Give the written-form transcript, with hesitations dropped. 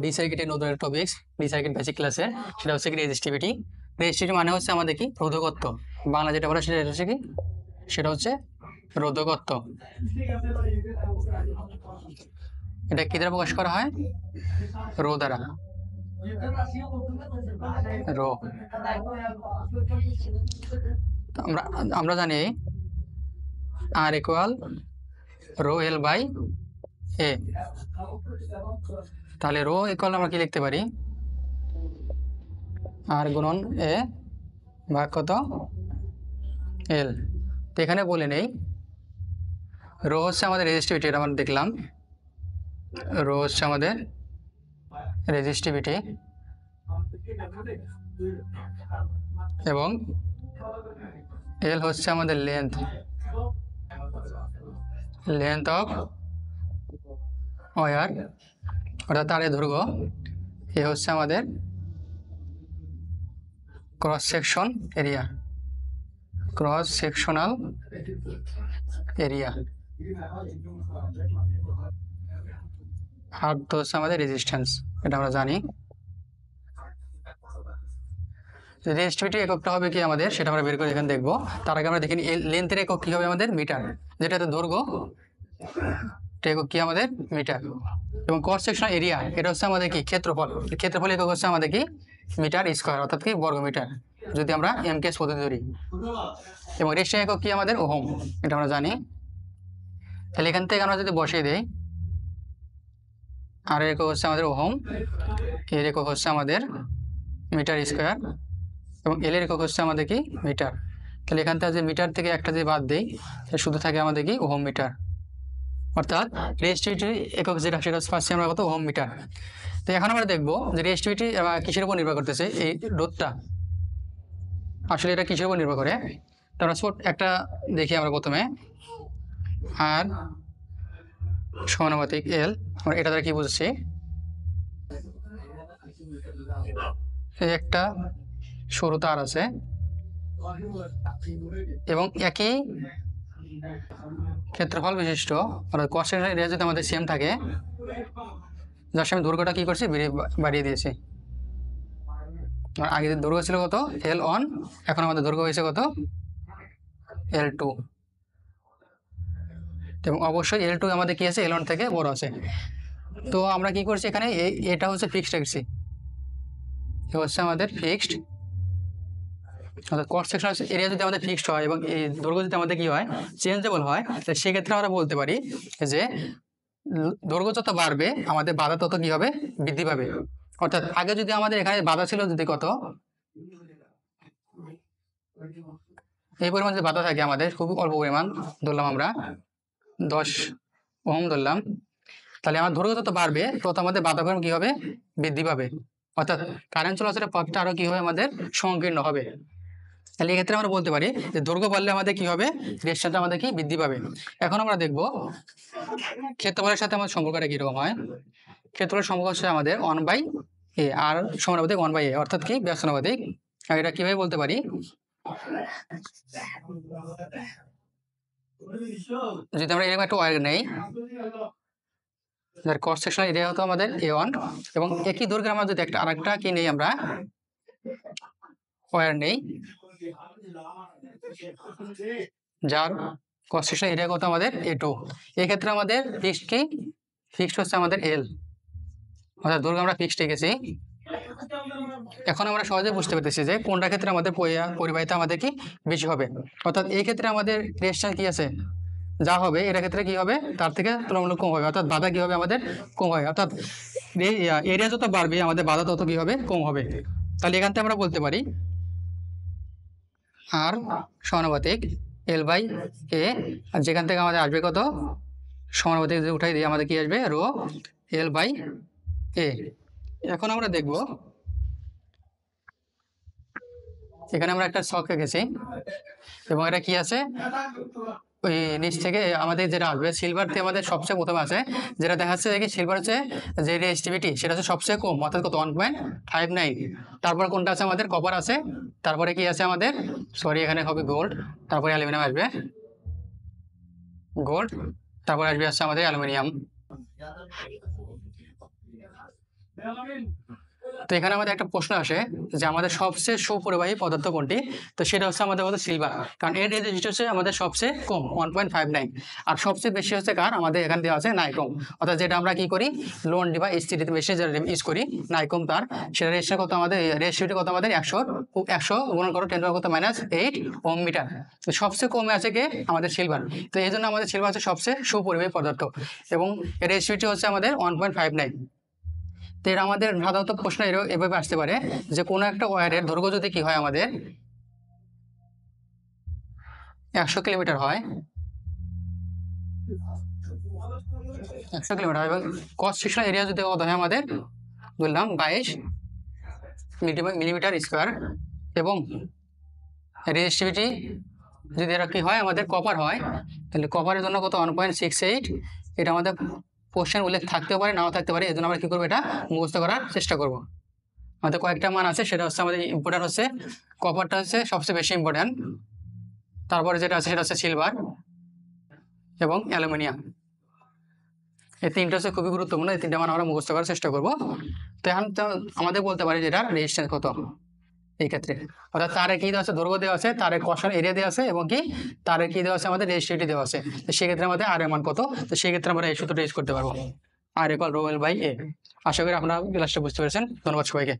D সার্কিটের নতুন একটা টপিক্স ডি সার্কিট বেসিক ক্লাসে, সেটা হচ্ছে কি রেজিস্টিভিটি। রেজিস্টিভিটি মানে হচ্ছে আমাদের কি রোধকত্ব, বাংলা যেটা বলে সেটা হচ্ছে কি, সেটা হচ্ছে রোধকত্ব। এটা কি দ্বারা প্রকাশ করা হয়? রো দ্বারা, রো। আমরা আমরা জানি আর ইকুয়াল রো এল বাই এ। তাহলে রো ইকুয়াল আমরা কি লিখতে পারি? আর গুণন এ ভাগ কত? এল। তো এখানে বলে নেই, রো হচ্ছে আমাদের রেজিস্টিভিটি, এটা আমরা দেখলাম। রো হচ্ছে আমাদের রেজিস্টিভিটি এবং এল হচ্ছে আমাদের লেন্থ, লেন্থ অফ ওয়্যার, অর্থাৎ তারের দৈর্ঘ্য। এ হচ্ছে আমাদের cross section area, cross sectional area. আর তো হচ্ছে আমাদের রেজিস্ট্যান্স, এটা আমরা জানি। রেজিস্টিভিটি এককটা হবে কি আমাদের, সেটা আমরা বের করে এখানে দেখবো। তার আগে আমরা দেখি লেন্থের একক কি হবে আমাদের? মিটার, যেটা তো দৈর্ঘ্য, একক কি আমাদের? মিটার। এবং ক্রস সেকশন এরিয়া, এটা হচ্ছে আমাদের কি? ক্ষেত্রফল। ক্ষেত্রফল একক হচ্ছে আমাদের কি? মিটার স্কোয়ার, অর্থাৎ কি? বর্গ মিটার, যদি আমরা এমকেএস পদ্ধতি ধরি। এবং রেজিস্ট্যান্স একক কি আমাদের? ওহম, এটা আমরা জানি। তাহলে এখান থেকে আমরা যদি বসিয়ে দেই, আর একক হচ্ছে আমাদের ওহম, এর একক হচ্ছে আমাদের মিটার স্কোয়ার, এবং এল এর একক হচ্ছে আমাদের কি? মিটার। তাহলে এখান থেকে যে মিটার থেকে একটা যে বাদ দেই, শুধু থাকে আমাদের কি? Ohm metre. অর্থাৎ রেজিস্টিভিটি একক যেটা, সেটা পাচ্ছি আমরা কত? Ohm meter. তো এখন আমরা দেখবো যে রেজিস্টিভিটি কিসের উপর নির্ভর করতেছে, এই রোধটা আসলে এটা কিসের উপর নির্ভর করে। তারপর একটা দেখি আমরা প্রথমে, আর সমানুপাতিক এল, আমরা এটা দ্বারা কি বুঝছি? একটা সরু তার আছে এবং একই ক্ষেত্রফল বিশিষ্ট, অর্থাৎ ক্রস সেকশন এরিয়া যদি আমাদের সেম থাকে, যার সাথে দৈর্ঘ্যটা কি করছি? বাড়িয়ে দিয়েছি। আগে দৈর্ঘ্য ছিল কত? এল ওয়ান, এখন আমাদের দৈর্ঘ্য হয়েছে কত? L two. এবং অবশ্যই এল টু আমাদের কি আছে? এল ওয়ান থেকে বড় আছে। তো আমরা কি করছি এখানে? এটা হচ্ছে ফিক্সড রেখেছি, এটা হচ্ছে আমাদের ফিক্সড। অর্থাৎ ক্রস সেকশন এরিয়া যদি আমাদের ফিক্সড হয় এবং এই দৈর্ঘ্য যদি আমাদের কি হয়? চেঞ্জেবল হয়, তাহলে সেক্ষেত্রে আমরা বলতে পারি যে দৈর্ঘ্য যত বাড়বে আমাদের বাধা তত কি হবে? বৃদ্ধি পাবে। অর্থাৎ আগে যদি আমাদের এখানে বাধা ছিল যদি কত, এই পরিমাণ যে বাধা থাকে আমাদের, খুব অল্প পরিমাণ ধরলাম আমরা 10 ওহম ধরলাম, তাহলে আমার দৈর্ঘ্য যত বাড়বে তত আমাদের বাধা পরিমাণ কি হবে? বৃদ্ধি পাবে। অর্থাৎ কারেন্ট চলাচলের পথটা আরো কি হবে? আমাদের সংকীর্ণ হবে। তাহলে এক্ষেত্রে আমরা বলতে পারি যে দৈর্ঘ্য বাড়লে আমাদের কি হবে? রেজিস্ট্যান্সটা আমাদের কি? বৃদ্ধি পাবে। এখন আমরা দেখবো ক্ষেত্রফলের সাথে আমাদের সম্পর্কটা কিরকম হয়। ক্ষেত্রফলের সম্পর্ক হচ্ছে আমাদের 1/a, আর সমানুপাতিক 1/a, অর্থাৎ কি? ব্যস্তানুপাতিক। আর এটা কিভাবে বলতে পারি? যদি আমরা এরকম একটা ওয়্যার নেই, যার ক্রস সেকশন এরিয়া হতো আমাদের A1, এবং একই দৈর্ঘ্যের আমরা যদি একটা আরেকটা কি নেই, আমরা ওয়্যার নেই, যার ক্রস সেকশন এরিয়া কত আমাদের? A2। এক্ষেত্রে আমাদের ফিক্সড কি? ফিক্সড হচ্ছে আমাদের এল, অর্থাৎ দৈর্ঘ্য আমরা ফিক্সড রেখেছি। এখন আমরা সহজে বুঝতে পেরেছি যে কোনটা ক্ষেত্রে আমাদের পরিবাহিত আমাদের কি বেশি হবে। অর্থাৎ এই ক্ষেত্রে আমাদের রেজিস্ট্যান্স কি আছে? যা হবে এর ক্ষেত্রে কি হবে? তার থেকে তুলনামূলক কম হবে, অর্থাৎ বাধা কি হবে? আমাদের কম হবে। অর্থাৎ এরিয়া যত বাড়বে আমাদের বাধা তত কি হবে? কম হবে। তাহলে এখান থেকে আমরা বলতে পারি আর সমানুপাতিক এল বাই এ, আর যেখান থেকে আমাদের আসবে কত? সমানুপাতিক যদি উঠাই দিই, আমাদের কি আসবে? রো এল বাই এ। এখন আমরা দেখব, এখানে আমরা একটা ছক রেখেছি এবং এটা কি আছে? ওই নিচ থেকে আমাদের যেটা আসবে সিলভার থেকে আমাদের সবচেয়ে প্রথমে আছে, যেটা দেখা যাচ্ছে কি সিলভার হচ্ছে যে রেজিস্টিভিটি, সেটা হচ্ছে সবচেয়ে কম, অর্থাৎ কত? 1.59। তারপর কোনটা আছে আমাদের? কপার আছে। তারপরে কি আছে আমাদের? সরি, এখানে হবে গোল্ড, তারপরে অ্যালুমিনিয়াম আসবে, গোল্ড, তারপরে আসবে হচ্ছে আমাদের অ্যালুমিনিয়াম। তো এখানে আমাদের একটা প্রশ্ন আসে যে আমাদের সবচেয়ে সুপরিবাহী পদার্থ কোনটি, তো সেটা হচ্ছে আমাদের বলতে সিলভার, কারণ এর রেজিস্ট্যান্স হচ্ছে আমাদের সবচেয়ে কম 1.59, আর সবচেয়ে বেশি হচ্ছে কার, আমাদের এখানে দেওয়া আছে নাইক্রোম, অর্থাৎ যেটা আমরা কি করি লোন ডি বা এসটিডিতে বেশি যেটা ইউজ করি নাইক্রোম, তার সেটা রেজিস্ট্যান্স কত আমাদের, রেশিওটি কত আমাদের 100 গুণন করো 10⁻⁻8 ওহম মিটার। তো সবচেয়ে কমে আছে কে, আমাদের সিলভার। তো এই জন্য আমাদের সিলভার হচ্ছে সবচেয়ে সুপরিবাহী পদার্থ এবং এর রেশিওটি হচ্ছে আমাদের 1.59। তো এর আমাদের সাধারণত প্রশ্ন এভাবে আসতে পারে যে কোনো একটা ওয়্যারের দৈর্ঘ্য যদি কি হয় আমাদের 100 কিলোমিটার হয়, 100 কিলোমিটার এবং ক্রস সেকশনাল এরিয়া যদি কত হয় আমাদের বললাম 22 মিলিমিটার স্কোয়ার, এবং রেজিস্টিভিটি যদি এরা কি হয় আমাদের কপার হয়, তাহলে কপারের জন্য কত 1.68। এটা আমাদের কোশ্চেন উল্লেখ থাকতেও পারে নাও থাকতে পারে, এই জন্য আমরা কি করবো, এটা মুখস্থ করার চেষ্টা করবো। আমাদের কয়েকটা মান আছে, সেটা হচ্ছে আমাদের ইম্পর্টেন্ট হচ্ছে কপারটা হচ্ছে সবচেয়ে বেশি ইম্পর্টেন্ট, তারপরে যেটা আছে সেটা হচ্ছে সিলভার এবং অ্যালুমিনিয়াম। এই তিনটা হচ্ছে খুবই গুরুত্বপূর্ণ, এই তিনটা মান আমরা মুখস্থ করার চেষ্টা করবো। তো এখন তো আমাদের বলতে পারি যেটা রেজিস্ট্যান্স কত এই ক্ষেত্রে, অর্থাৎ তারে কি দেওয়া আছে, দৈর্ঘ্য দেওয়া আছে, তারে কষণ এরিয়া দেওয়া আছে, এবং কি তারে কি দেওয়া আছে আমাদের রেজিস্ট্রিটি দেওয়া আছে। তো সেক্ষেত্রে আমাদের আর এর মান কত, তো সেক্ষেত্রে আমরা এই সূত্রটা ইউজ করতে পারবো, আর ইকুয়াল রো এল বাই এ। আশা করি আপনারা ক্লাসটা বুঝতে পেরেছেন। ধন্যবাদ সবাইকে।